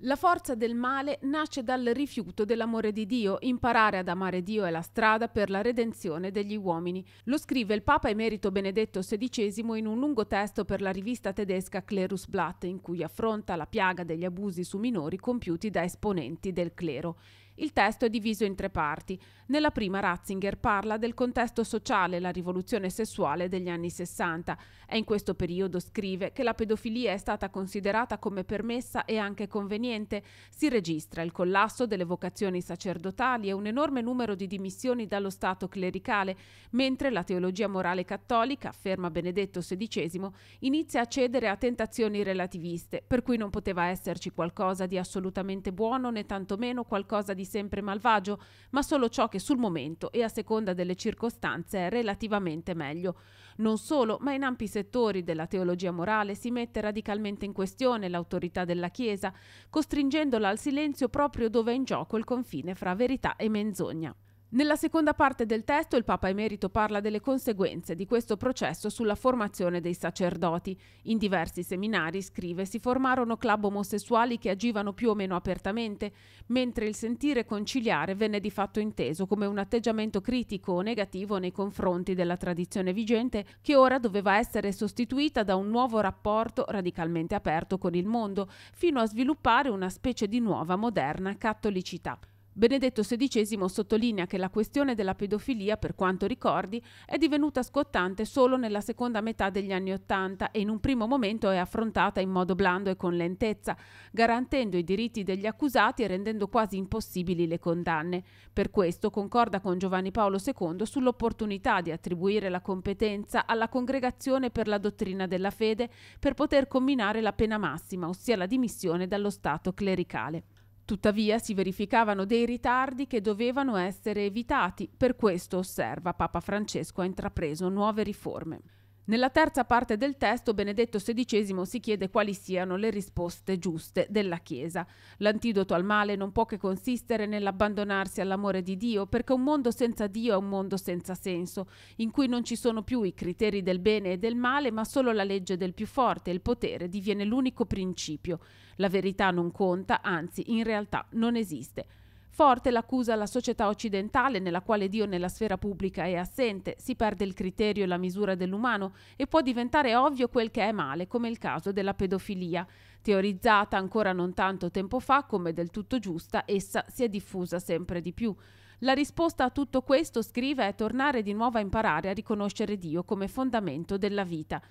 La forza del male nasce dal rifiuto dell'amore di Dio. Imparare ad amare Dio è la strada per la redenzione degli uomini. Lo scrive il Papa Emerito Benedetto XVI in un lungo testo per la rivista tedesca Klerusblatt, in cui affronta la piaga degli abusi su minori compiuti da esponenti del clero. Il testo è diviso in 3 parti. Nella prima Ratzinger parla del contesto sociale, la rivoluzione sessuale degli anni 60. È in questo periodo, scrive, che la pedofilia è stata considerata come permessa e anche conveniente. Si registra il collasso delle vocazioni sacerdotali e un enorme numero di dimissioni dallo stato clericale, mentre la teologia morale cattolica, afferma Benedetto XVI, inizia a cedere a tentazioni relativiste, per cui non poteva esserci qualcosa di assolutamente buono né tantomeno qualcosa di sempre malvagio, ma solo ciò che sul momento e a seconda delle circostanze è relativamente meglio. Non solo, ma in ampi settori della teologia morale si mette radicalmente in questione l'autorità della Chiesa, costringendola al silenzio proprio dove è in gioco il confine fra verità e menzogna. Nella seconda parte del testo il Papa Emerito parla delle conseguenze di questo processo sulla formazione dei sacerdoti. In diversi seminari, scrive, si formarono club omosessuali che agivano più o meno apertamente, mentre il sentire conciliare venne di fatto inteso come un atteggiamento critico o negativo nei confronti della tradizione vigente, che ora doveva essere sostituita da un nuovo rapporto radicalmente aperto con il mondo, fino a sviluppare una specie di nuova moderna cattolicità. Benedetto XVI sottolinea che la questione della pedofilia, per quanto ricordi, è divenuta scottante solo nella seconda metà degli anni Ottanta e in un primo momento è affrontata in modo blando e con lentezza, garantendo i diritti degli accusati e rendendo quasi impossibili le condanne. Per questo concorda con Giovanni Paolo II sull'opportunità di attribuire la competenza alla Congregazione per la dottrina della fede per poter comminare la pena massima, ossia la dimissione dallo stato clericale. Tuttavia si verificavano dei ritardi che dovevano essere evitati, per questo, osserva, Papa Francesco ha intrapreso nuove riforme. Nella terza parte del testo Benedetto XVI si chiede quali siano le risposte giuste della Chiesa. L'antidoto al male non può che consistere nell'abbandonarsi all'amore di Dio, perché un mondo senza Dio è un mondo senza senso, in cui non ci sono più i criteri del bene e del male, ma solo la legge del più forte e il potere diviene l'unico principio. La verità non conta, anzi, in realtà non esiste. Forte l'accusa alla società occidentale, nella quale Dio nella sfera pubblica è assente, si perde il criterio e la misura dell'umano e può diventare ovvio quel che è male, come il caso della pedofilia. Teorizzata ancora non tanto tempo fa come del tutto giusta, essa si è diffusa sempre di più. La risposta a tutto questo, scrive, è tornare di nuovo a imparare a riconoscere Dio come fondamento della vita.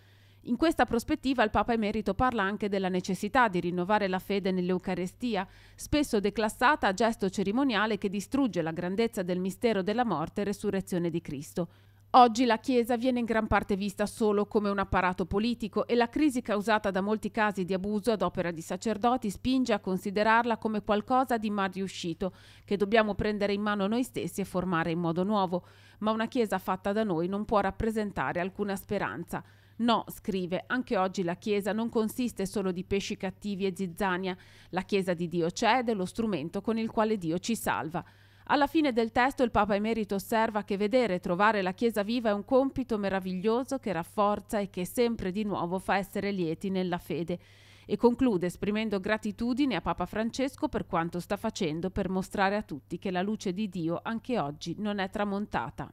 In questa prospettiva il Papa Emerito parla anche della necessità di rinnovare la fede nell'Eucarestia, spesso declassata a gesto cerimoniale che distrugge la grandezza del mistero della morte e resurrezione di Cristo. Oggi la Chiesa viene in gran parte vista solo come un apparato politico e la crisi causata da molti casi di abuso ad opera di sacerdoti spinge a considerarla come qualcosa di mal riuscito, che dobbiamo prendere in mano noi stessi e formare in modo nuovo. Ma una Chiesa fatta da noi non può rappresentare alcuna speranza. No, scrive, anche oggi la Chiesa non consiste solo di pesci cattivi e zizzania. La Chiesa di Dio c'è ed è lo strumento con il quale Dio ci salva. Alla fine del testo il Papa Emerito osserva che vedere e trovare la Chiesa viva è un compito meraviglioso che rafforza e che sempre di nuovo fa essere lieti nella fede. E conclude esprimendo gratitudine a Papa Francesco per quanto sta facendo per mostrare a tutti che la luce di Dio anche oggi non è tramontata.